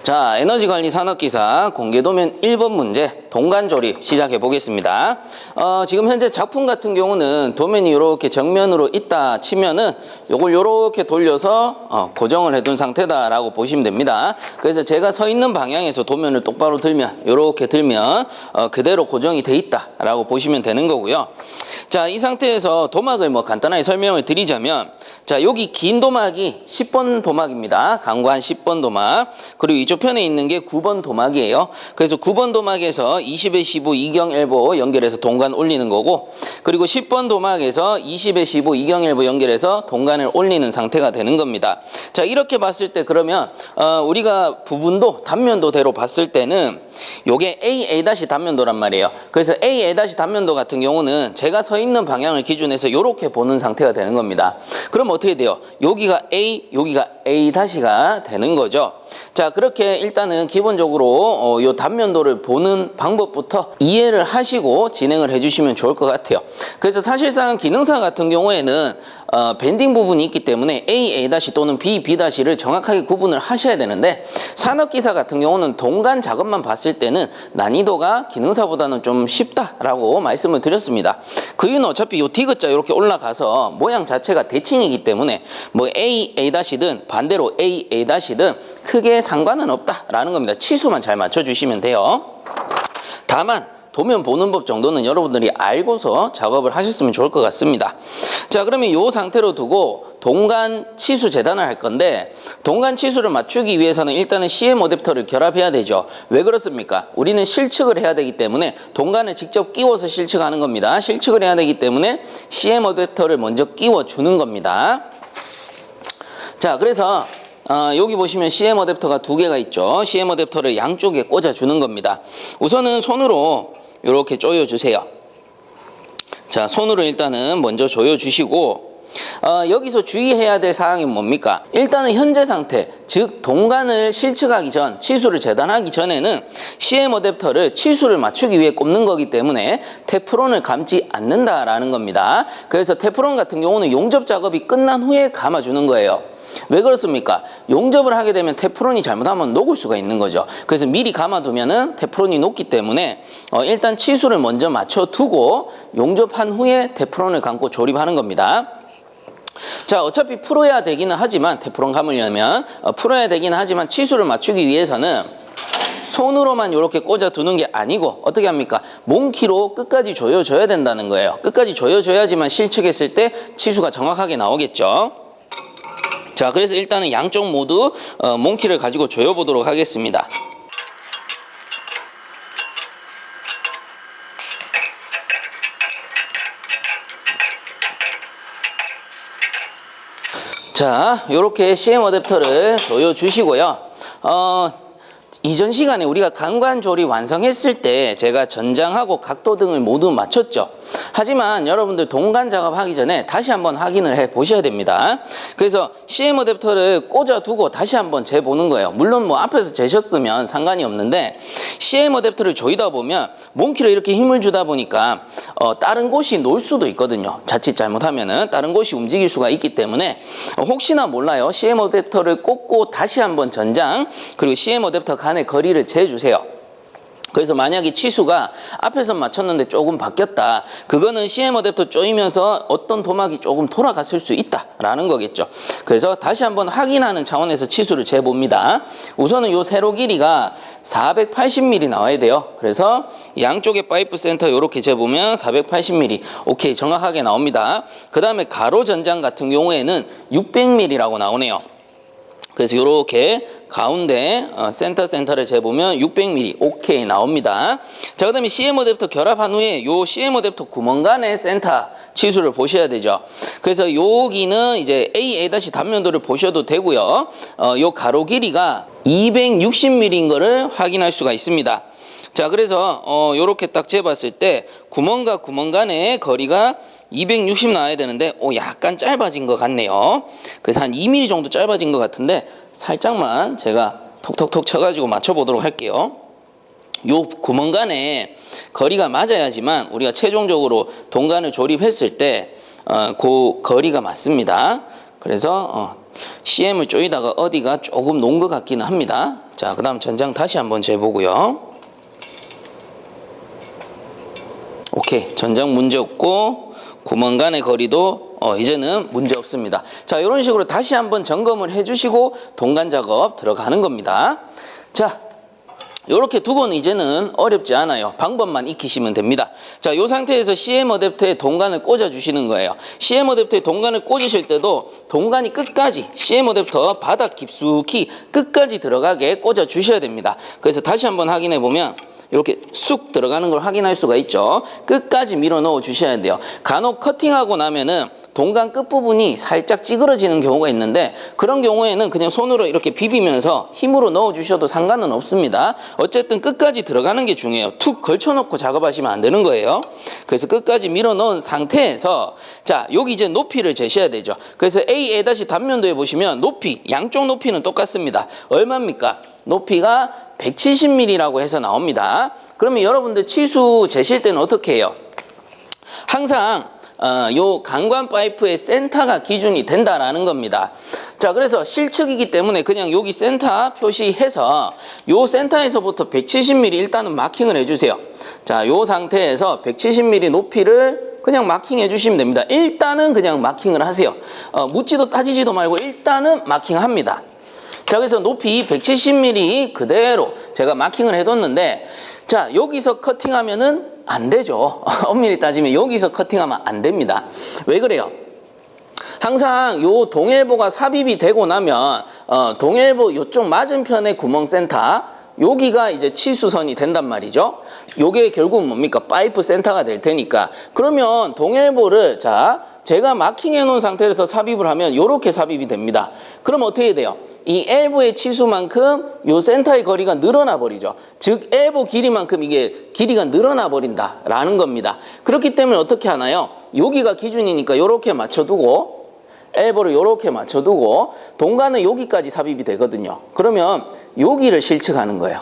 자, 에너지관리 산업기사 공개도면 1번 문제 동간조립 시작해 보겠습니다. 지금 현재 작품 같은 경우는 도면이 이렇게 정면으로 있다 치면은 요걸 이렇게 돌려서 고정을 해둔 상태다라고 보시면 됩니다. 그래서 제가 서 있는 방향에서 도면을 똑바로 들면 이렇게 들면 그대로 고정이 돼 있다라고 보시면 되는 거고요. 자, 이 상태에서 도막을 간단하게 설명을 드리자면, 자, 여기 긴 도막이 10번 도막입니다. 강관 10번 도막. 그리고 이쪽 편에 있는 게 9번 도막이에요. 그래서 9번 도막에서 20에 15 이경엘보 연결해서 동간 올리는 거고, 그리고 10번 도막에서 20에 15 이경엘보 연결해서 동간을 올리는 상태가 되는 겁니다. 자, 이렇게 봤을 때 그러면 우리가 부분도 단면도대로 봤을 때는 요게 A 단면도란 말이에요. 그래서 A 단면도 같은 경우는 제가 서 있는 방향을 기준해서 이렇게 보는 상태가 되는 겁니다. 그럼 어떻게 돼요? 여기가 A, 여기가 A-가 되는 거죠. 자, 그렇게 일단은 기본적으로 요 단면도를 보는 방법부터 이해를 하시고 진행을 해주시면 좋을 것 같아요. 그래서 사실상 기능사 같은 경우에는 밴딩 부분이 있기 때문에 A 또는 B를 정확하게 구분을 하셔야 되는데, 산업기사 같은 경우는 동간 작업만 봤을 때는 난이도가 기능사보다는 좀 쉽다라고 말씀을 드렸습니다. 그 이유는 어차피 요 디귿자 이렇게 올라가서 모양 자체가 대칭이기 때문에 뭐 A-든 반대로 A-든 크게 상관은 없다라는 겁니다. 치수만 잘 맞춰주시면 돼요. 다만 도면 보는 법 정도는 여러분들이 알고서 작업을 하셨으면 좋을 것 같습니다. 자, 그러면 이 상태로 두고 동간 치수 재단을 할 건데, 동간 치수를 맞추기 위해서는 일단은 CM 어댑터를 결합해야 되죠. 왜 그렇습니까? 우리는 실측을 해야 되기 때문에 동간을 직접 끼워서 실측하는 겁니다. 실측을 해야 되기 때문에 CM 어댑터를 먼저 끼워주는 겁니다. 자, 그래서 여기 보시면 CM 어댑터가 두 개가 있죠. CM 어댑터를 양쪽에 꽂아주는 겁니다. 우선은 손으로 이렇게 조여주세요. 자, 손으로 일단은 먼저 조여주시고, 여기서 주의해야 될 사항이 뭡니까? 일단은 현재 상태, 즉 동간을 실측하기 전, 치수를 재단하기 전에는 CM 어댑터를 치수를 맞추기 위해 꼽는 거기 때문에 테프론을 감지 않는다라는 겁니다. 그래서 테프론 같은 경우는 용접 작업이 끝난 후에 감아주는 거예요. 왜 그렇습니까? 용접을 하게 되면 테프론이 잘못하면 녹을 수가 있는 거죠. 그래서 미리 감아두면은 테프론이 녹기 때문에 일단 치수를 먼저 맞춰두고 용접한 후에 테프론을 감고 조립하는 겁니다. 자, 어차피 풀어야 되기는 하지만, 테프론 감으려면 풀어야 되기는 하지만 치수를 맞추기 위해서는 손으로만 이렇게 꽂아두는 게 아니고 어떻게 합니까? 몽키로 끝까지 조여줘야 된다는 거예요. 끝까지 조여줘야지만 실측했을 때 치수가 정확하게 나오겠죠. 자, 그래서 일단은 양쪽 모두 몽키를 가지고 조여보도록 하겠습니다. 자, 이렇게 CM 어댑터를 조여주시고요. 이전 시간에 우리가 강관 조립 완성했을 때 제가 전장하고 각도 등을 모두 맞췄죠. 하지만 여러분들 동간 작업하기 전에 다시 한번 확인을 해 보셔야 됩니다. 그래서 CM 어댑터를 꽂아두고 다시 한번 재보는 거예요. 물론 앞에서 재셨으면 상관이 없는데, CM 어댑터를 조이다 보면 몽키로 이렇게 힘을 주다 보니까 다른 곳이 놓을 수도 있거든요. 자칫 잘못하면은 다른 곳이 움직일 수가 있기 때문에 혹시나 몰라요. CM 어댑터를 꽂고 다시 한번 전장, 그리고 CM 어댑터 간의 거리를 재주세요. 그래서 만약에 치수가 앞에서 맞췄는데 조금 바뀌었다, 그거는 CM 어댑터 조이면서 어떤 도막이 조금 돌아갔을 수 있다라는 거겠죠. 그래서 다시 한번 확인하는 차원에서 치수를 재봅니다. 우선은 요 세로 길이가 480mm 나와야 돼요. 그래서 양쪽의 파이프 센터 이렇게 재보면 480mm 오케이, 정확하게 나옵니다. 그 다음에 가로 전장 같은 경우에는 600mm라고 나오네요. 그래서 이렇게 가운데 센터를 재보면 600mm 오케이 나옵니다. 자, 그 다음에 CM 어댑터 결합한 후에 요 CM 어댑터 구멍간의 센터 치수를 보셔야 되죠. 그래서 여기는 이제 A 단면도를 보셔도 되고요. 요 가로 길이가 260mm인 거를 확인할 수가 있습니다. 자, 그래서 요렇게 딱 재봤을 때 구멍과 구멍 간의 거리가 260 나와야 되는데 약간 짧아진 것 같네요. 그래서 한 2mm 정도 짧아진 것 같은데 살짝만 제가 톡톡톡 쳐가지고 맞춰보도록 할게요. 요 구멍 간의 거리가 맞아야지만 우리가 최종적으로 동간을 조립했을 때 그 거리가 맞습니다. 그래서 CM을 조이다가 어디가 조금 놓은 것 같기는 합니다. 자, 그 다음 전장 다시 한번 재보고요. 오케이. 전장 문제 없고 구멍 간의 거리도 이제는 문제 없습니다. 자, 이런 식으로 다시 한번 점검을 해주시고 동간 작업 들어가는 겁니다. 자, 이렇게 두 번 이제는 어렵지 않아요. 방법만 익히시면 됩니다. 자, 이 상태에서 CM 어댑터에 동간을 꽂아 주시는 거예요. CM 어댑터에 동간을 꽂으실 때도 동간이 끝까지 CM 어댑터 바닥 깊숙이 끝까지 들어가게 꽂아 주셔야 됩니다. 그래서 다시 한번 확인해 보면 이렇게 쑥 들어가는 걸 확인할 수가 있죠. 끝까지 밀어 넣어 주셔야 돼요. 간혹 커팅하고 나면은 동간 끝부분이 살짝 찌그러지는 경우가 있는데 그런 경우에는 그냥 손으로 이렇게 비비면서 힘으로 넣어 주셔도 상관은 없습니다. 어쨌든 끝까지 들어가는 게 중요해요. 툭 걸쳐놓고 작업하시면 안 되는 거예요. 그래서 끝까지 밀어 넣은 상태에서 자, 여기 이제 높이를 재셔야 되죠. 그래서 A 단면도에 보시면 높이, 양쪽 높이는 똑같습니다. 얼마입니까? 높이가 170mm라고 해서 나옵니다. 그러면 여러분들 치수 재실 때는 어떻게 해요? 항상 요 강관 파이프의 센터가 기준이 된다라는 겁니다. 자, 그래서 실측이기 때문에 그냥 여기 센터 표시해서 요 센터에서부터 170mm 일단은 마킹을 해주세요. 자, 요 상태에서 170mm 높이를 그냥 마킹해 주시면 됩니다. 일단은 그냥 마킹을 하세요. 묻지도 따지지도 말고 일단은 마킹합니다. 자, 그래서 높이 170mm 그대로 제가 마킹을 해뒀는데 자, 여기서 커팅하면은 안 되죠. 엄밀히 따지면 여기서 커팅하면 안 됩니다. 왜 그래요? 항상 요 동일보가 삽입이 되고 나면 동일보 요쪽 맞은편의 구멍 센터 여기가 이제 치수선이 된단 말이죠. 요게 결국은 뭡니까? 파이프 센터가 될 테니까. 그러면 동일보를 자, 제가 마킹해 놓은 상태에서 삽입을 하면 이렇게 삽입이 됩니다. 그럼 어떻게 돼요? 이 엘보의 치수만큼 요 센터의 거리가 늘어나 버리죠. 즉 엘보 길이만큼 이게 길이가 늘어나 버린다라는 겁니다. 그렇기 때문에 어떻게 하나요? 여기가 기준이니까 이렇게 맞춰두고 엘보를 이렇게 맞춰두고 동간은 여기까지 삽입이 되거든요. 그러면 여기를 실측하는 거예요.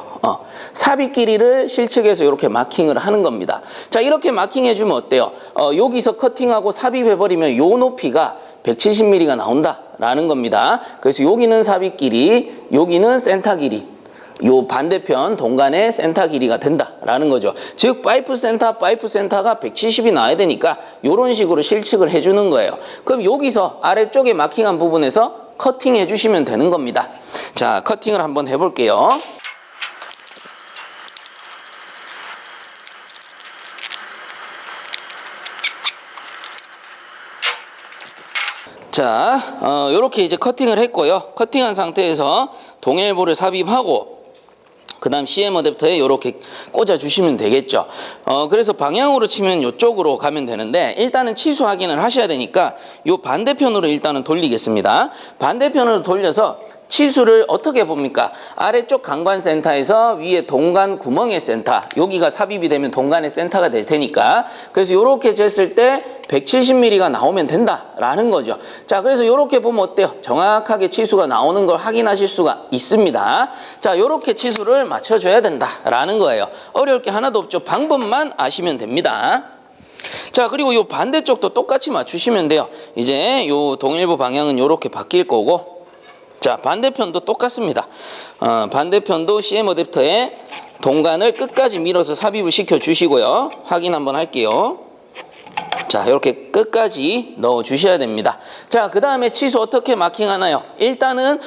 삽입 길이를 실측해서 이렇게 마킹을 하는 겁니다. 자, 이렇게 마킹해주면 어때요? 여기서 커팅하고 삽입해버리면 요 높이가 170mm가 나온다라는 겁니다. 그래서 여기는 삽입 길이, 여기는 센터 길이. 요 반대편 동간의 센터 길이가 된다라는 거죠. 즉 파이프 센터가 170이 나와야 되니까 이런 식으로 실측을 해주는 거예요. 그럼 여기서 아래쪽에 마킹한 부분에서 커팅해 주시면 되는 겁니다. 자, 커팅을 한번 해볼게요. 자, 요렇게 이제 커팅을 했고요. 커팅한 상태에서 동일보를 삽입하고 그 다음 CM 어댑터에 이렇게 꽂아주시면 되겠죠. 그래서 방향으로 치면 이쪽으로 가면 되는데 일단은 치수 확인을 하셔야 되니까 이 반대편으로 일단은 돌리겠습니다. 반대편으로 돌려서 치수를 어떻게 봅니까? 아래쪽 강관 센터에서 위에 동간 구멍의 센터, 여기가 삽입이 되면 동간의 센터가 될 테니까 그래서 이렇게 쟀을 때 170mm가 나오면 된다라는 거죠. 자, 그래서 이렇게 보면 어때요? 정확하게 치수가 나오는 걸 확인하실 수가 있습니다. 자, 이렇게 치수를 맞춰줘야 된다라는 거예요. 어려울 게 하나도 없죠. 방법만 아시면 됩니다. 자, 그리고 이 반대쪽도 똑같이 맞추시면 돼요. 이제 이 동일보 방향은 이렇게 바뀔 거고 자, 반대편도 똑같습니다. 반대편도 CM 어댑터에 동간을 끝까지 밀어서 삽입을 시켜 주시고요. 확인 한번 할게요. 자, 이렇게 끝까지 넣어 주셔야 됩니다. 자, 그 다음에 치수 어떻게 마킹하나요? 일단은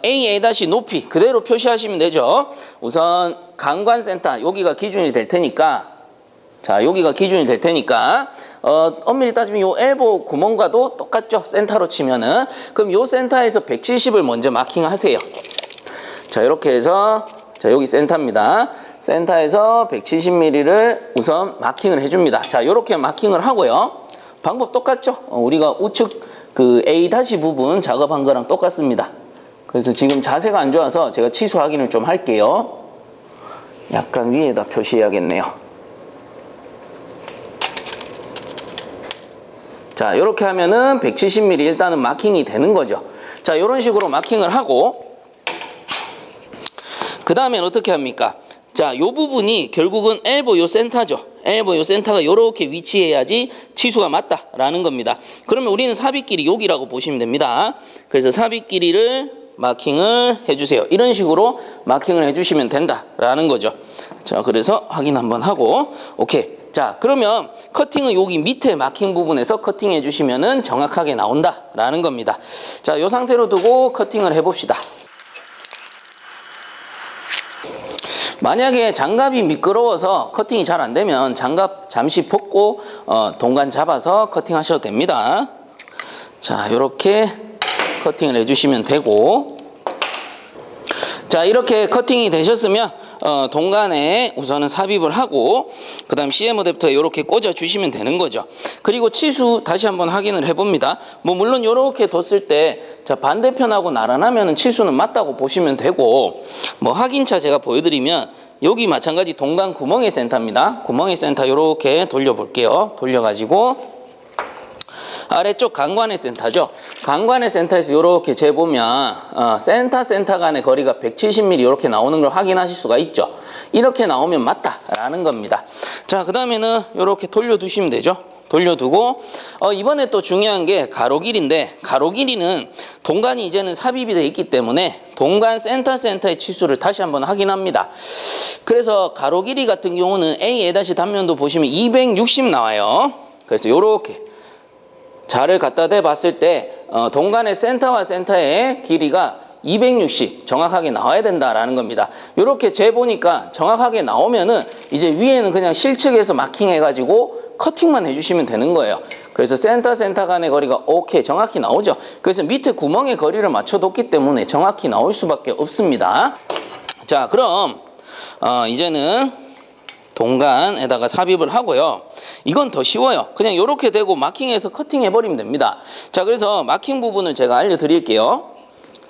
A 높이 그대로 표시하시면 되죠. 우선 강관 센터 여기가 기준이 될 테니까 자, 여기가 기준이 될 테니까 엄밀히 따지면 요 엘보 구멍과도 똑같죠. 센터로 치면은. 그럼 요 센터에서 170을 먼저 마킹하세요. 자, 이렇게 해서 자, 여기 센터입니다. 센터에서 170mm를 우선 마킹을 해줍니다. 자, 이렇게 마킹을 하고요. 방법 똑같죠? 우리가 우측 그 A- 부분 작업한 거랑 똑같습니다. 그래서 지금 자세가 안 좋아서 제가 치수 확인을 좀 할게요. 약간 위에다 표시해야겠네요. 자, 이렇게 하면은 170mm 일단은 마킹이 되는 거죠. 자, 이런 식으로 마킹을 하고 그 다음엔 어떻게 합니까? 자, 요 부분이 결국은 엘보 요 센터죠. 엘보 요 센터가 요렇게 위치해야지 치수가 맞다라는 겁니다. 그러면 우리는 삽입 길이 여기라고 보시면 됩니다. 그래서 삽입 길이를 마킹을 해주세요. 이런 식으로 마킹을 해주시면 된다라는 거죠. 자, 그래서 확인 한번 하고 오케이. 자, 그러면 커팅은 여기 밑에 마킹 부분에서 커팅해 주시면은 정확하게 나온다라는 겁니다. 자, 이 상태로 두고 커팅을 해봅시다. 만약에 장갑이 미끄러워서 커팅이 잘 안 되면 장갑 잠시 벗고 동간 잡아서 커팅하셔도 됩니다. 자, 이렇게 커팅을 해주시면 되고, 자, 이렇게 커팅이 되셨으면 동간에 우선은 삽입을 하고 그 다음 CM 어댑터에 이렇게 꽂아 주시면 되는 거죠. 그리고 치수 다시 한번 확인을 해봅니다. 뭐 물론 이렇게 뒀을 때 자, 반대편하고 나란하면 치수는 맞다고 보시면 되고, 뭐 확인차 제가 보여드리면 여기 마찬가지 동간 구멍의 센터입니다. 구멍의 센터 이렇게 돌려볼게요. 돌려가지고 아래쪽 강관의 센터죠. 강관의 센터에서 이렇게 재보면 센터 간의 거리가 170mm 이렇게 나오는 걸 확인하실 수가 있죠. 이렇게 나오면 맞다라는 겁니다. 자, 그 다음에는 이렇게 돌려두시면 되죠. 돌려두고 이번에 또 중요한 게 가로 길이인데, 가로 길이는 동간이 이제는 삽입이 되어 있기 때문에 동간 센터의 치수를 다시 한번 확인합니다. 그래서 가로 길이 같은 경우는 A 단면도 보시면 260 나와요. 그래서 이렇게 자를 갖다 대 봤을 때 동간의 센터와 센터의 길이가 260 정확하게 나와야 된다라는 겁니다. 이렇게 재보니까 정확하게 나오면은 이제 위에는 그냥 실측에서 마킹해가지고 커팅만 해주시면 되는 거예요. 그래서 센터 간의 거리가 오케이 정확히 나오죠. 그래서 밑에 구멍에 거리를 맞춰뒀기 때문에 정확히 나올 수밖에 없습니다. 자, 그럼 이제는 동간에다가 삽입을 하고요. 이건 더 쉬워요. 그냥 이렇게 대고 마킹해서 커팅해버리면 됩니다. 자, 그래서 마킹 부분을 제가 알려드릴게요.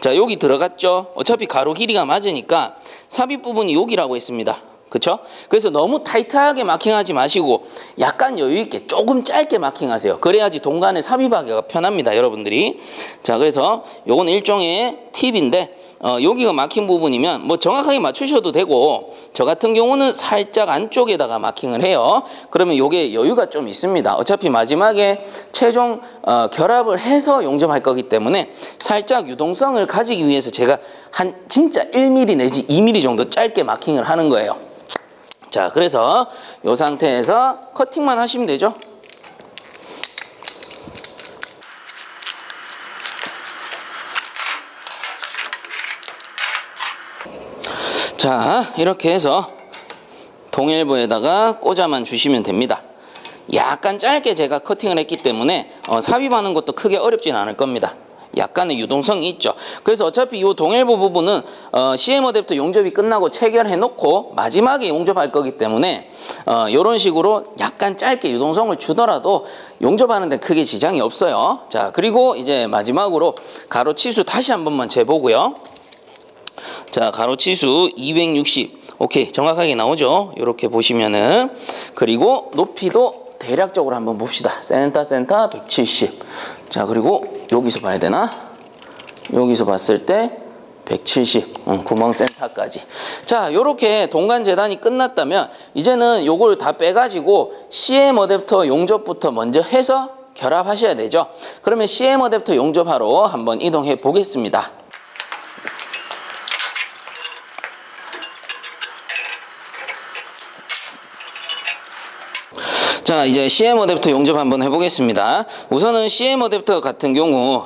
자, 여기 들어갔죠. 어차피 가로 길이가 맞으니까 삽입 부분이 여기라고 했습니다. 그쵸? 그래서 너무 타이트하게 마킹하지 마시고 약간 여유있게 조금 짧게 마킹하세요. 그래야지 동간에 삽입하기가 편합니다, 여러분들이. 자, 그래서 요건 일종의 팁인데 여기가 마킹 부분이면 뭐 정확하게 맞추셔도 되고, 저 같은 경우는 살짝 안쪽에다가 마킹을 해요. 그러면 요게 여유가 좀 있습니다. 어차피 마지막에 최종 결합을 해서 용접할 거기 때문에 살짝 유동성을 가지기 위해서 제가 한 진짜 1mm 내지 2mm 정도 짧게 마킹을 하는 거예요. 자, 그래서 이 상태에서 커팅만 하시면 되죠. 자, 이렇게 해서 동일부에다가 꽂아만 주시면 됩니다. 약간 짧게 제가 커팅을 했기 때문에 삽입하는 것도 크게 어렵진 않을 겁니다. 약간의 유동성이 있죠. 그래서 어차피 이 동일부 부분은 CM 어댑터 용접이 끝나고 체결해 놓고 마지막에 용접할 거기 때문에 이런 식으로 약간 짧게 유동성을 주더라도 용접하는 데 크게 지장이 없어요. 자, 그리고 이제 마지막으로 가로 치수 다시 한 번만 재보고요. 자, 가로 치수 260 오케이 정확하게 나오죠. 이렇게 보시면은. 그리고 높이도 대략적으로 한번 봅시다. 센터 170. 자, 그리고 여기서 봐야 되나? 여기서 봤을 때 170 구멍 센터까지. 자, 요렇게 동간 재단이 끝났다면 이제는 요걸 다 빼가지고 CM 어댑터 용접부터 먼저 해서 결합하셔야 되죠. 그러면 CM 어댑터 용접하러 한번 이동해 보겠습니다. 자, 이제 CM 어댑터 용접 한번 해보겠습니다. 우선은 CM 어댑터 같은 경우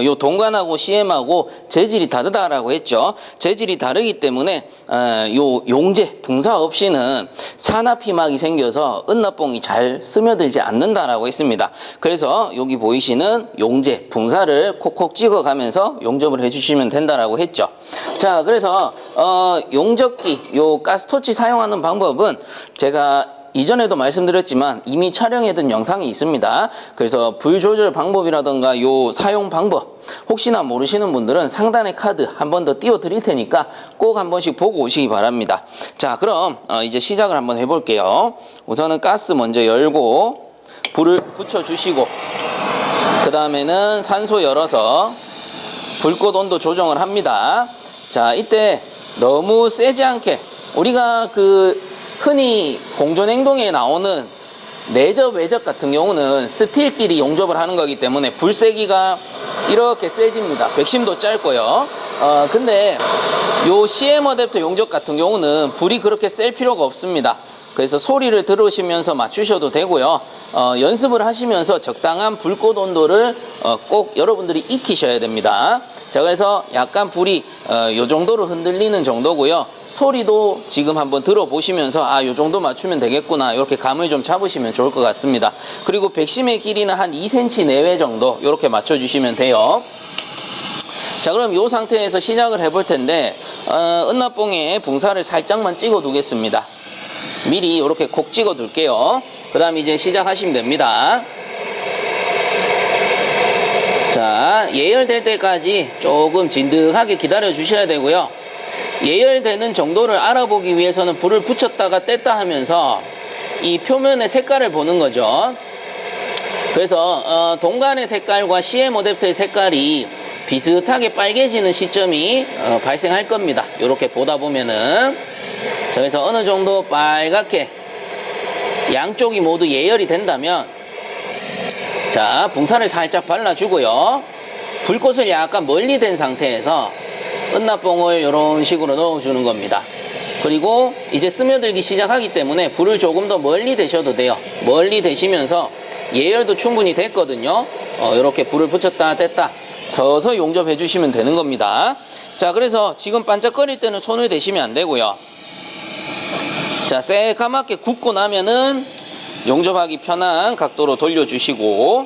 요 동간하고 CM하고 재질이 다르다라고 했죠. 재질이 다르기 때문에 요 용재 분사 없이는 산화피막이 생겨서 은납봉이 잘 스며들지 않는다라고 했습니다. 그래서 여기 보이시는 용재 분사를 콕콕 찍어가면서 용접을 해주시면 된다라고 했죠. 자, 그래서 용접기 요 가스토치 사용하는 방법은 제가 이전에도 말씀드렸지만 이미 촬영해둔 영상이 있습니다. 그래서 불 조절 방법이라던가 요 사용 방법 혹시나 모르시는 분들은 상단에 카드 한 번 더 띄워 드릴 테니까 꼭 한 번씩 보고 오시기 바랍니다. 자, 그럼 이제 시작을 한번 해볼게요. 우선은 가스 먼저 열고 불을 붙여주시고 그 다음에는 산소 열어서 불꽃 온도 조정을 합니다. 자, 이때 너무 세지 않게 우리가 흔히 공존행동에 나오는 내접, 외접 같은 경우는 스틸끼리 용접을 하는 거기 때문에 불세기가 이렇게 세집니다. 백심도 짧고요. 근데 요 CM 어댑터 용접 같은 경우는 불이 그렇게 셀 필요가 없습니다. 그래서 소리를 들으시면서 맞추셔도 되고요. 연습을 하시면서 적당한 불꽃 온도를 꼭 여러분들이 익히셔야 됩니다. 자, 그래서 약간 불이 요 정도로 흔들리는 정도고요. 소리도 지금 한번 들어보시면서 요 정도 맞추면 되겠구나, 이렇게 감을 좀 잡으시면 좋을 것 같습니다. 그리고 백심의 길이는 한 2cm 내외 정도 이렇게 맞춰주시면 돼요. 자, 그럼 이 상태에서 시작을 해볼 텐데 은납봉에 붕사를 살짝만 찍어 두겠습니다. 미리 이렇게 콕 찍어 둘게요. 그 다음 이제 시작하시면 됩니다. 자, 예열될 때까지 조금 진득하게 기다려 주셔야 되고요. 예열되는 정도를 알아보기 위해서는 불을 붙였다가 뗐다 하면서 이 표면의 색깔을 보는 거죠. 그래서 동간의 색깔과 CM 어댑터의 색깔이 비슷하게 빨개지는 시점이 발생할 겁니다. 이렇게 보다 보면은. 자, 그래서 어느 정도 빨갛게 양쪽이 모두 예열이 된다면, 자, 붕사를 살짝 발라주고요. 불꽃을 약간 멀리 댄 상태에서 은납봉을 이런 식으로 넣어주는 겁니다. 그리고 이제 스며들기 시작하기 때문에 불을 조금 더 멀리 대셔도 돼요. 멀리 대시면서 예열도 충분히 됐거든요. 이렇게 불을 붙였다 뗐다 서서히 용접해 주시면 되는 겁니다. 자, 그래서 지금 반짝거릴 때는 손을 대시면 안 되고요. 자, 새까맣게 굽고 나면은 용접하기 편한 각도로 돌려주시고,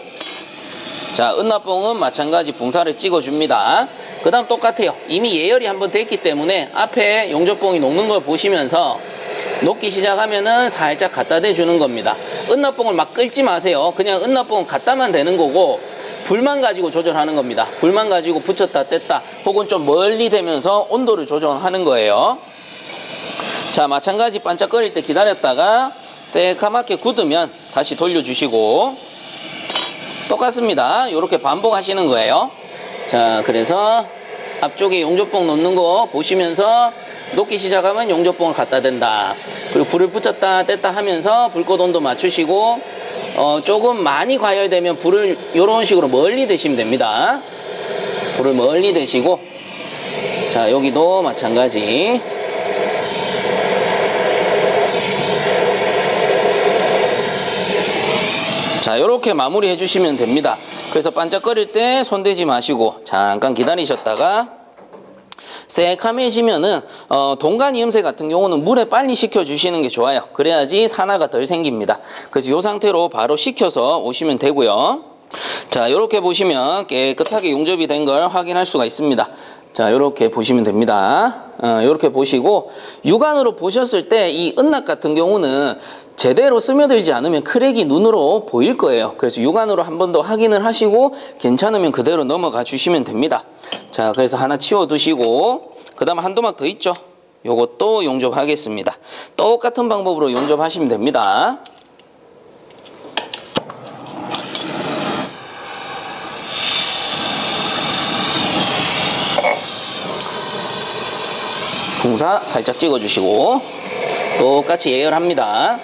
자, 은납봉은 마찬가지 붕사를 찍어줍니다. 그 다음 똑같아요. 이미 예열이 한번 됐기 때문에 앞에 용접봉이 녹는 걸 보시면서 녹기 시작하면은 살짝 갖다 대주는 겁니다. 은납봉을 막 끌지 마세요. 그냥 은납봉은 갖다만 대는 거고 불만 가지고 조절하는 겁니다. 불만 가지고 붙였다 뗐다 혹은 좀 멀리 대면서 온도를 조정하는 거예요. 자, 마찬가지 반짝거릴 때 기다렸다가 새까맣게 굳으면 다시 돌려주시고 똑같습니다. 이렇게 반복하시는 거예요. 자, 그래서 앞쪽에 용접봉 놓는 거 보시면서 녹기 시작하면 용접봉을 갖다 댄다. 그리고 불을 붙였다 뗐다 하면서 불꽃 온도 맞추시고 조금 많이 과열되면 불을 이런 식으로 멀리 대시면 됩니다. 불을 멀리 대시고, 자, 여기도 마찬가지. 자, 이렇게 마무리 해주시면 됩니다. 그래서 반짝거릴 때 손대지 마시고 잠깐 기다리셨다가 새카매지면은 동간 이음새 같은 경우는 물에 빨리 식혀주시는 게 좋아요. 그래야지 산화가 덜 생깁니다. 그래서 이 상태로 바로 식혀서 오시면 되고요. 자, 이렇게 보시면 깨끗하게 용접이 된 걸 확인할 수가 있습니다. 자, 이렇게 보시면 됩니다. 이렇게 보시고 육안으로 보셨을 때 이 은납 같은 경우는 제대로 스며들지 않으면 크랙이 눈으로 보일 거예요. 그래서 육안으로 한 번 더 확인을 하시고 괜찮으면 그대로 넘어가 주시면 됩니다. 자, 그래서 하나 치워 두시고 그 다음 한 도막 더 있죠. 요것도 용접하겠습니다. 똑같은 방법으로 용접하시면 됩니다. 붕사 살짝 찍어주시고 똑같이 예열합니다.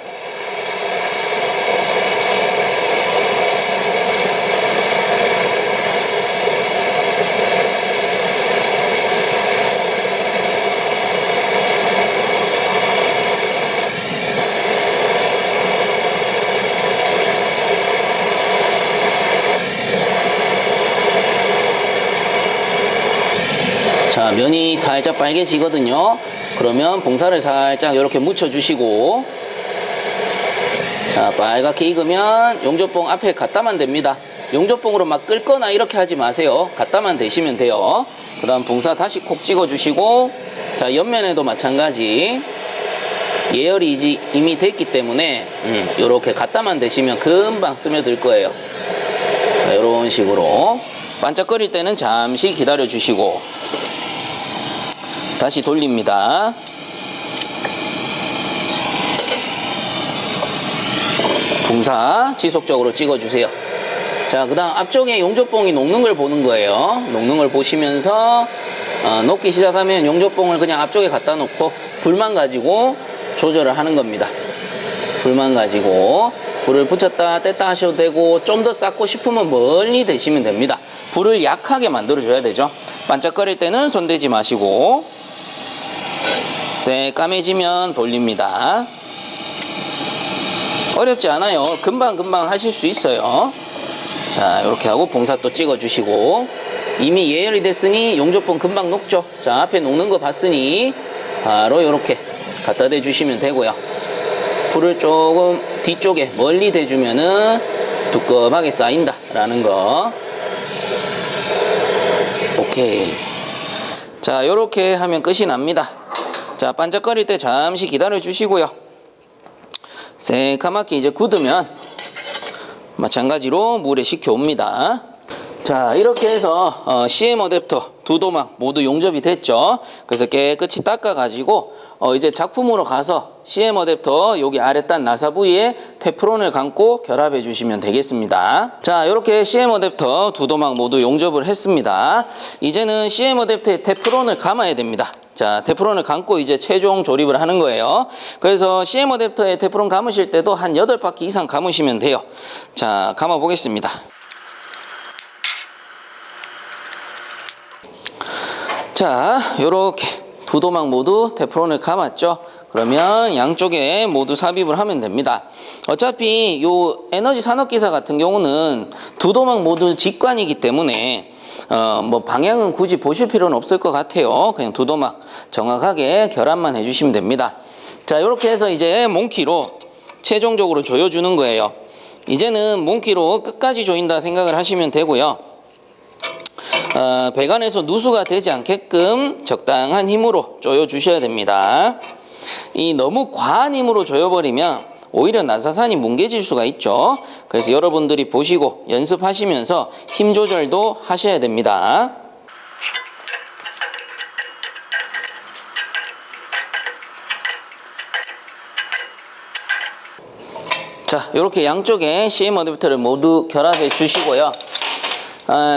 자, 면이 살짝 빨개지거든요. 그러면 봉사를 살짝 이렇게 묻혀주시고, 자, 빨갛게 익으면 용접봉 앞에 갖다만 댑니다. 용접봉으로 막 끌거나 이렇게 하지 마세요. 갖다만 대시면 돼요. 그 다음 봉사 다시 콕 찍어주시고, 자, 옆면에도 마찬가지. 예열이 이미 됐기 때문에 이렇게 갖다만 대시면 금방 스며들 거예요. 자, 이런 식으로 반짝거릴 때는 잠시 기다려 주시고 다시 돌립니다. 붕사 지속적으로 찍어주세요. 자, 그 다음 앞쪽에 용접봉이 녹는 걸 보는 거예요. 녹는 걸 보시면서 녹기 시작하면 용접봉을 그냥 앞쪽에 갖다 놓고 불만 가지고 조절을 하는 겁니다. 불만 가지고 불을 붙였다 뗐다 하셔도 되고 좀 더 쌓고 싶으면 멀리 대시면 됩니다. 불을 약하게 만들어 줘야 되죠. 반짝거릴 때는 손대지 마시고 새까매지면 돌립니다. 어렵지 않아요. 금방 하실 수 있어요. 자, 이렇게 하고 봉사 또 찍어주시고, 이미 예열이 됐으니 용접봉 금방 녹죠. 자, 앞에 녹는 거 봤으니 바로 이렇게 갖다 대주시면 되고요. 불을 조금 뒤쪽에 멀리 대주면은 두껍하게 쌓인다 라는 거. 오케이. 자, 이렇게 하면 끝이 납니다. 자, 반짝거릴 때 잠시 기다려 주시고요. 새카맣게 이제 굳으면 마찬가지로 물에 식혀 옵니다. 자, 이렇게 해서 CM 어댑터 두 도막 모두 용접이 됐죠. 그래서 깨끗이 닦아 가지고 이제 작품으로 가서 CM 어댑터 여기 아랫단 나사 부위에 테프론을 감고 결합해 주시면 되겠습니다. 자, 이렇게 CM 어댑터 두 도막 모두 용접을 했습니다. 이제는 CM 어댑터에 테프론을 감아야 됩니다. 자, 테프론을 감고 이제 최종 조립을 하는 거예요. 그래서 CM 어댑터에 테프론 감으실 때도 한 8바퀴 이상 감으시면 돼요. 자, 감아 보겠습니다. 자, 요렇게 두 도막 모두 테프론을 감았죠. 그러면 양쪽에 모두 삽입을 하면 됩니다. 어차피 요 에너지 산업기사 같은 경우는 두 도막 모두 직관이기 때문에 뭐 방향은 굳이 보실 필요는 없을 것 같아요. 그냥 두 도막 정확하게 결합만 해주시면 됩니다. 자, 이렇게 해서 이제 몽키로 최종적으로 조여주는 거예요. 이제는 몽키로 끝까지 조인다 생각을 하시면 되고요. 배관에서 누수가 되지 않게끔 적당한 힘으로 조여주셔야 됩니다. 이 너무 과한 힘으로 조여버리면 오히려 나사산이 뭉개질 수가 있죠. 그래서 여러분들이 보시고 연습하시면서 힘 조절도 하셔야 됩니다. 자, 이렇게 양쪽에 CM 어댑터를 모두 결합해 주시고요.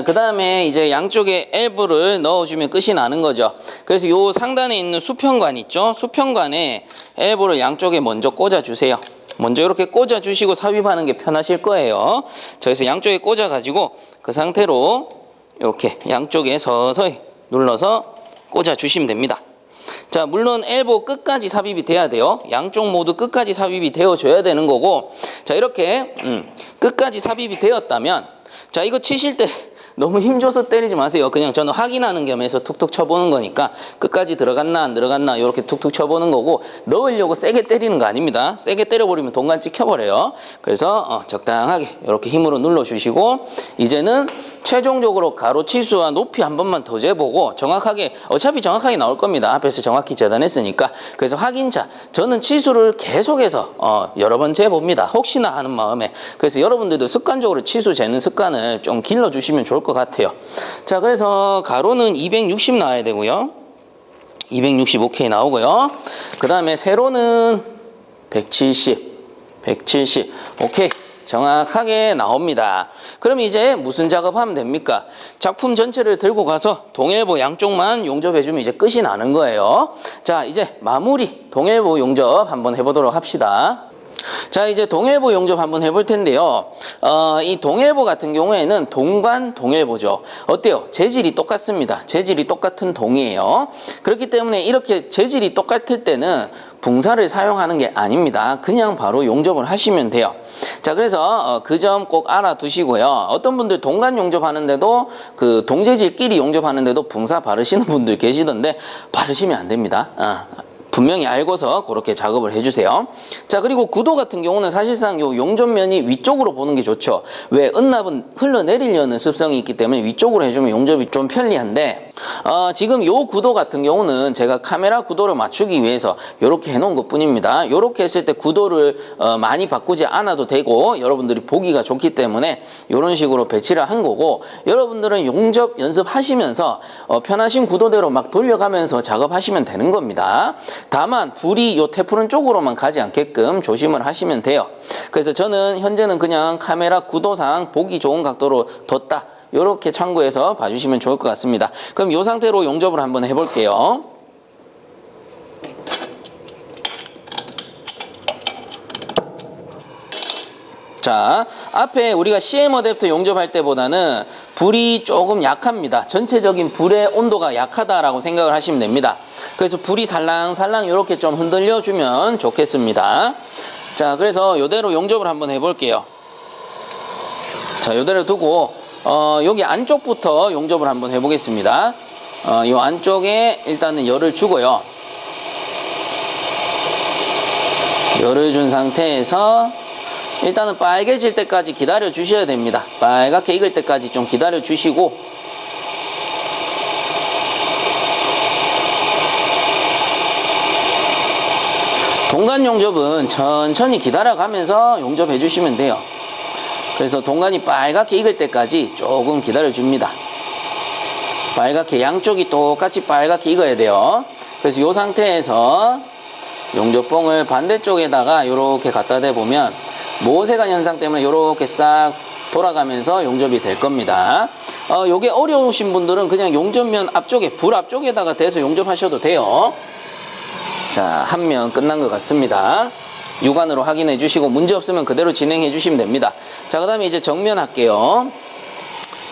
그 다음에 이제 양쪽에 엘보를 넣어주면 끝이 나는 거죠. 그래서 요 상단에 있는 수평관 있죠? 수평관에 엘보를 양쪽에 먼저 꽂아주세요. 먼저 이렇게 꽂아주시고 삽입하는 게 편하실 거예요. 자, 그래서 양쪽에 꽂아가지고 그 상태로 이렇게 양쪽에 서서히 눌러서 꽂아주시면 됩니다. 자, 물론 엘보 끝까지 삽입이 돼야 돼요. 양쪽 모두 끝까지 삽입이 되어줘야 되는 거고, 자, 이렇게 끝까지 삽입이 되었다면, 자, 이거 치실 때 너무 힘줘서 때리지 마세요. 그냥 저는 확인하는 겸해서 툭툭 쳐보는 거니까 끝까지 들어갔나 안 들어갔나 이렇게 툭툭 쳐보는 거고, 넣으려고 세게 때리는 거 아닙니다. 세게 때려버리면 동관 찍혀버려요. 그래서 적당하게 이렇게 힘으로 눌러주시고, 이제는 최종적으로 가로 치수와 높이 한 번만 더 재보고, 정확하게, 어차피 정확하게 나올 겁니다. 앞에서 정확히 재단했으니까. 그래서 확인차, 저는 치수를 계속해서 여러 번 재봅니다. 혹시나 하는 마음에. 그래서 여러분들도 습관적으로 치수 재는 습관을 좀 길러주시면 좋을 것 같아요. 자, 그래서 가로는 260 나와야 되고요. 260 오케이 나오고요. 그 다음에 세로는 170 오케이 정확하게 나옵니다. 그럼 이제 무슨 작업하면 됩니까? 작품 전체를 들고 가서 동일보 양쪽만 용접해주면 이제 끝이 나는 거예요. 자, 이제 마무리 동일보 용접 한번 해보도록 합시다. 자, 이제 동일보 용접 한번 해볼 텐데요. 이 동일보 같은 경우에는 동관 동일보죠. 어때요? 재질이 똑같습니다. 재질이 똑같은 동이에요. 그렇기 때문에 이렇게 재질이 똑같을 때는 붕사를 사용하는 게 아닙니다. 그냥 바로 용접을 하시면 돼요. 자, 그래서 그 점 꼭 알아두시고요. 어떤 분들 동관 용접하는데도 그 동재질끼리 용접하는데도 붕사 바르시는 분들 계시던데 바르시면 안 됩니다. 분명히 알고서 그렇게 작업을 해주세요. 자, 그리고 구도 같은 경우는 사실상 요 용접면이 위쪽으로 보는 게 좋죠. 왜? 은납은 흘러내리려는 습성이 있기 때문에 위쪽으로 해주면 용접이 좀 편리한데, 지금 요 구도 같은 경우는 제가 카메라 구도를 맞추기 위해서 이렇게 해놓은 것 뿐입니다. 이렇게 했을 때 구도를 많이 바꾸지 않아도 되고 여러분들이 보기가 좋기 때문에 이런 식으로 배치를 한 거고, 여러분들은 용접 연습하시면서 편하신 구도대로 막 돌려가면서 작업하시면 되는 겁니다. 다만 불이 요 테프론 쪽으로만 가지 않게끔 조심을 하시면 돼요. 그래서 저는 현재는 그냥 카메라 구도상 보기 좋은 각도로 뒀다, 이렇게 참고해서 봐주시면 좋을 것 같습니다. 그럼 이 상태로 용접을 한번 해볼게요. 자, 앞에 우리가 CM 어댑터 용접할 때보다는 불이 조금 약합니다. 전체적인 불의 온도가 약하다라고 생각을 하시면 됩니다. 그래서 불이 살랑살랑 이렇게 좀 흔들려주면 좋겠습니다. 자, 그래서 이대로 용접을 한번 해볼게요. 자, 이대로 두고 여기 안쪽부터 용접을 한번 해보겠습니다. 이 안쪽에 일단은 열을 주고요. 열을 준 상태에서 일단은 빨개질 때까지 기다려 주셔야 됩니다. 빨갛게 익을 때까지 좀 기다려 주시고, 동간 용접은 천천히 기다려가면서 용접해 주시면 돼요. 그래서 동간이 빨갛게 익을 때까지 조금 기다려 줍니다. 빨갛게 양쪽이 똑같이 빨갛게 익어야 돼요. 그래서 이 상태에서 용접봉을 반대쪽에다가 이렇게 갖다 대보면 모세관 현상 때문에 이렇게 싹 돌아가면서 용접이 될 겁니다. 요게 어려우신 분들은 그냥 용접면 앞쪽에, 불 앞쪽에다가 대서 용접하셔도 돼요. 자, 한 면 끝난 것 같습니다. 육안으로 확인해 주시고 문제 없으면 그대로 진행해 주시면 됩니다. 자, 그 다음에 이제 정면 할게요.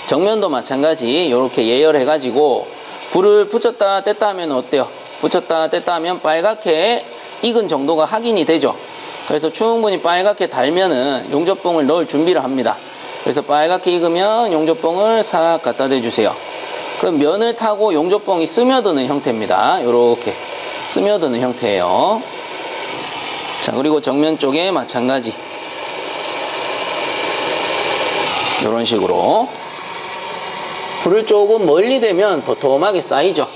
정면도 마찬가지 이렇게 예열해 가지고 불을 붙였다 뗐다 하면 어때요? 붙였다 뗐다 하면 빨갛게 익은 정도가 확인이 되죠. 그래서 충분히 빨갛게 달면은 용접봉을 넣을 준비를 합니다. 그래서 빨갛게 익으면 용접봉을 싹 갖다 대주세요. 그럼 면을 타고 용접봉이 스며드는 형태입니다. 이렇게 스며드는 형태예요. 자, 그리고 정면 쪽에 마찬가지 이런 식으로 불을 조금 멀리 대면 도톰하게 쌓이죠.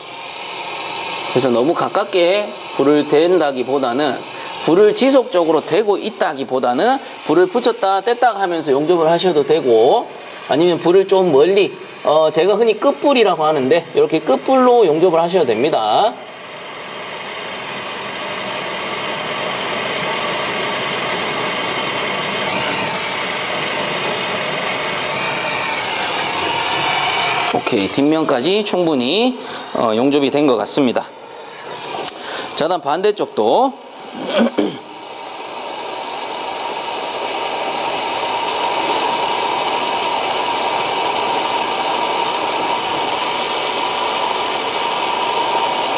그래서 너무 가깝게 불을 댄다기보다는, 불을 지속적으로 대고 있다기보다는 불을 붙였다 뗐다 하면서 용접을 하셔도 되고, 아니면 불을 좀 멀리, 제가 흔히 끝불이라고 하는데 이렇게 끝불로 용접을 하셔도 됩니다. 오케이, 뒷면까지 충분히 용접이 된 것 같습니다. 자, 다음 반대쪽도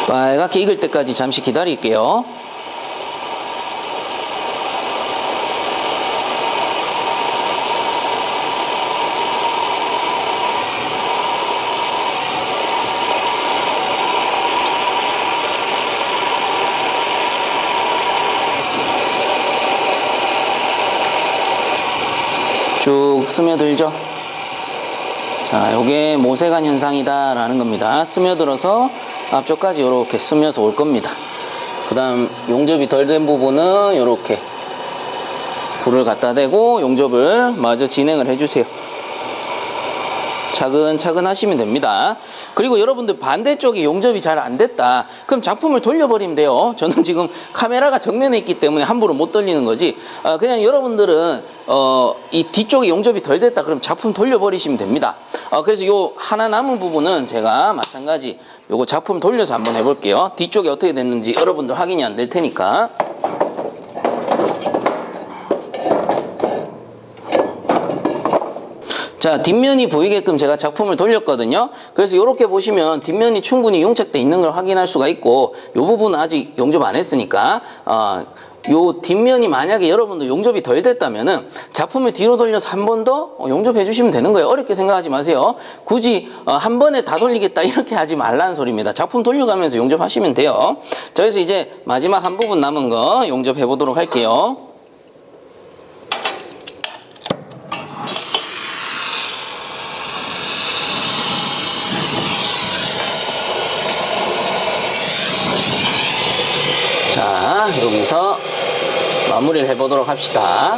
빨갛게 익을 때까지 잠시 기다릴게요. 쭉 스며들죠. 자, 요게 모세관 현상이다 라는 겁니다. 스며들어서 앞쪽까지 이렇게 스며서 올 겁니다. 그 다음 용접이 덜 된 부분은 이렇게 불을 갖다 대고 용접을 마저 진행을 해주세요. 차근차근 하시면 됩니다. 그리고 여러분들 반대쪽에 용접이 잘 안 됐다, 그럼 작품을 돌려버리면 돼요. 저는 지금 카메라가 정면에 있기 때문에 함부로 못 돌리는 거지, 그냥 여러분들은 이 뒤쪽에 용접이 덜 됐다 그럼 작품 돌려버리시면 됩니다. 그래서 요 하나 남은 부분은 제가 마찬가지 요거 작품 돌려서 한번 해볼게요. 뒤쪽에 어떻게 됐는지 여러분들 확인이 안 될 테니까. 자, 뒷면이 보이게끔 제가 작품을 돌렸거든요. 그래서 이렇게 보시면 뒷면이 충분히 용착되어 있는 걸 확인할 수가 있고, 이 부분은 아직 용접 안 했으니까 요 뒷면이 만약에 여러분도 용접이 덜 됐다면은 작품을 뒤로 돌려서 한 번 더 용접해 주시면 되는 거예요. 어렵게 생각하지 마세요. 굳이 한 번에 다 돌리겠다 이렇게 하지 말라는 소리입니다. 작품 돌려가면서 용접하시면 돼요. 자, 그래서 이제 마지막 한 부분 남은 거 용접해 보도록 할게요. 자, 여기서 마무리를 해보도록 합시다.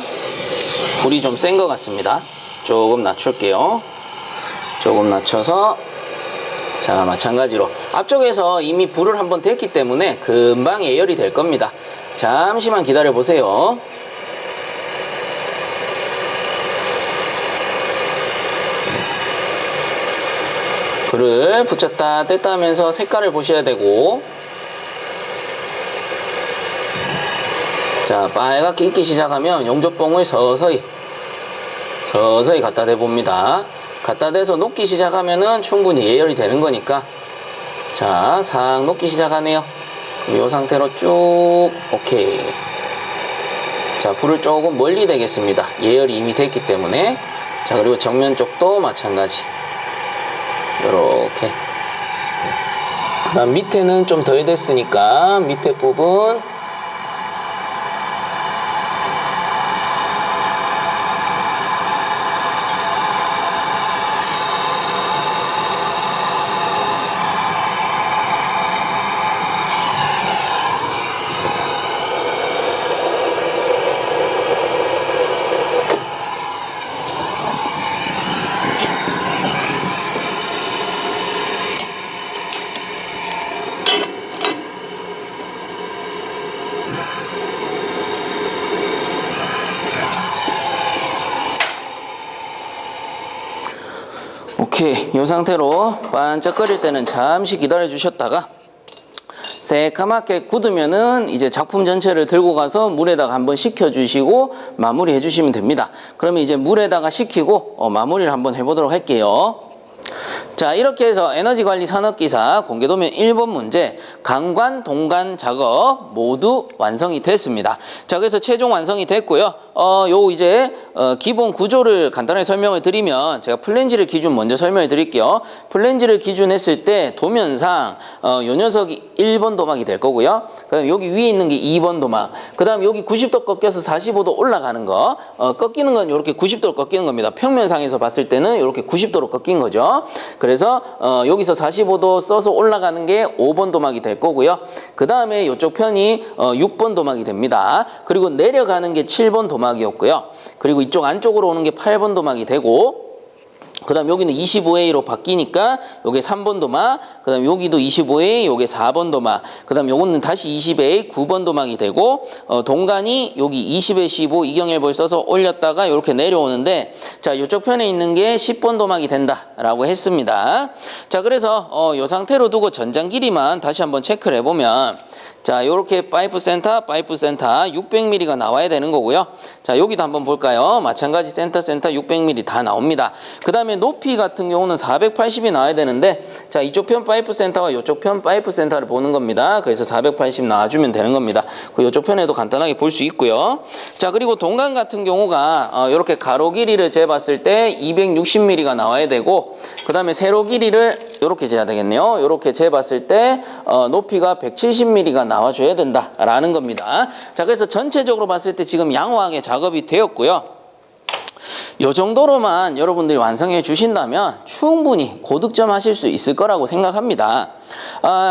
불이 좀 센 것 같습니다. 조금 낮출게요. 조금 낮춰서, 자, 마찬가지로 앞쪽에서 이미 불을 한번 댔기 때문에 금방 예열이 될 겁니다. 잠시만 기다려 보세요. 불을 붙였다 뗐다 하면서 색깔을 보셔야 되고, 자, 빨갛게 익기 시작하면 용접봉을 서서히 갖다 대봅니다. 갖다 대서 녹기 시작하면은 충분히 예열이 되는 거니까. 자, 싹 녹기 시작하네요. 이 상태로 쭉, 오케이. 자, 불을 조금 멀리 대겠습니다. 예열이 이미 됐기 때문에. 자, 그리고 정면 쪽도 마찬가지. 요렇게. 그다음 밑에는 좀 덜 됐으니까 밑에 부분 오케이. 이 상태로 반짝거릴 때는 잠시 기다려 주셨다가 새카맣게 굳으면은 이제 작품 전체를 들고 가서 물에다가 한번 식혀 주시고 마무리 해 주시면 됩니다. 그러면 이제 물에다가 식히고 마무리를 한번 해보도록 할게요. 자, 이렇게 해서 에너지관리 산업기사 공개도면 1번 문제 강관, 동관 작업 모두 완성이 됐습니다. 자, 그래서 최종 완성이 됐고요. 요 이제 기본 구조를 간단하게 설명을 드리면 제가 플랜지를 기준 먼저 설명을 드릴게요. 플랜지를 기준했을 때 도면상 요 녀석이 1번 도막이 될 거고요. 그다음 여기 위에 있는 게 2번 도막. 그다음 여기 90도 꺾여서 45도 올라가는 거. 꺾이는 건 이렇게 90도로 꺾이는 겁니다. 평면상에서 봤을 때는 이렇게 90도로 꺾인 거죠. 그래서 여기서 45도 써서 올라가는 게 5번 도막이 될 거고요. 그 다음에 이쪽 편이 6번 도막이 됩니다. 그리고 내려가는 게 7번 도막이었고요. 그리고 이쪽 안쪽으로 오는 게 8번 도막이 되고, 그 다음 여기는 25A로 바뀌니까 요게 3번 도막, 그 다음 여기도 25A, 요게 4번 도막, 그 다음 요거는 다시 20A, 9번 도막이 되고, 동간이 여기 20A, 15 이경열볼 써서 올렸다가 이렇게 내려오는데, 자, 요쪽 편에 있는 게 10번 도막이 된다라고 했습니다. 자, 그래서 요 상태로 두고 전장 길이만 다시 한번 체크를 해보면, 자, 요렇게 파이프 센터 600mm가 나와야 되는 거고요. 자, 여기도 한번 볼까요? 마찬가지 센터 600mm 다 나옵니다. 그 다음에 높이 같은 경우는 480이 나와야 되는데, 자, 이쪽 편 파이프 센터와 이쪽 편 파이프 센터를 보는 겁니다. 그래서 480 나와주면 되는 겁니다. 그리고 이쪽 편에도 간단하게 볼 수 있고요. 자, 그리고 동간 같은 경우가 이렇게 가로 길이를 재봤을 때 260mm가 나와야 되고, 그 다음에 세로 길이를 이렇게 재야 되겠네요. 이렇게 재봤을 때 높이가 170mm가 나와줘야 된다라는 겁니다. 자, 그래서 전체적으로 봤을 때 지금 양호하게 작업이 되었고요. 이 정도로만 여러분들이 완성해 주신다면 충분히 고득점 하실 수 있을 거라고 생각합니다.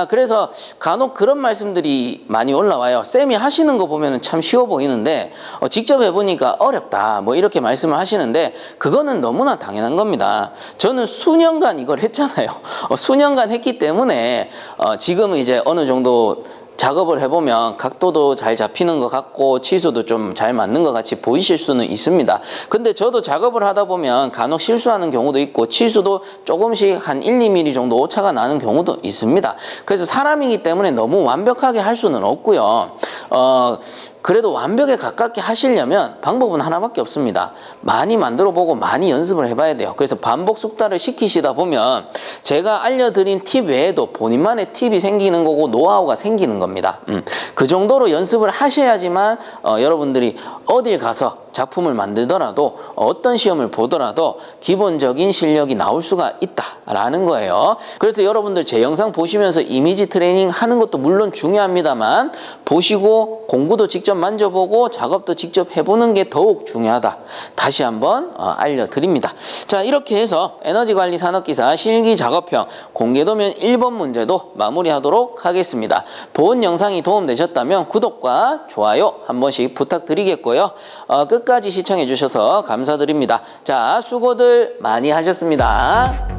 그래서 간혹 그런 말씀들이 많이 올라와요. 쌤이 하시는 거 보면 참 쉬워 보이는데 직접 해보니까 어렵다 뭐 이렇게 말씀을 하시는데, 그거는 너무나 당연한 겁니다. 저는 수년간 이걸 했잖아요. 수년간 했기 때문에 지금은 이제 어느 정도 작업을 해보면 각도도 잘 잡히는 것 같고 치수도 좀 잘 맞는 것 같이 보이실 수는 있습니다. 근데 저도 작업을 하다 보면 간혹 실수하는 경우도 있고 치수도 조금씩 한 1, 2mm 정도 오차가 나는 경우도 있습니다. 그래서 사람이기 때문에 너무 완벽하게 할 수는 없고요. 그래도 완벽에 가깝게 하시려면 방법은 하나밖에 없습니다. 많이 만들어보고 많이 연습을 해봐야 돼요. 그래서 반복 숙달을 시키시다 보면 제가 알려드린 팁 외에도 본인만의 팁이 생기는 거고 노하우가 생기는 겁니다. 그 정도로 연습을 하셔야지만 여러분들이 어딜 가서 작품을 만들더라도 어떤 시험을 보더라도 기본적인 실력이 나올 수가 있다라는 거예요. 그래서 여러분들 제 영상 보시면서 이미지 트레이닝 하는 것도 물론 중요합니다만 보시고 공부도 직접 만져보고 작업도 직접 해보는 게 더욱 중요하다. 다시 한번 알려드립니다. 자, 이렇게 해서 에너지관리 산업기사 실기 작업형 공개도면 1번 문제도 마무리하도록 하겠습니다. 본 영상이 도움되셨다면 구독과 좋아요 한 번씩 부탁드리겠고요. 끝까지 시청해 주셔서 감사드립니다. 자, 수고들 많이 하셨습니다.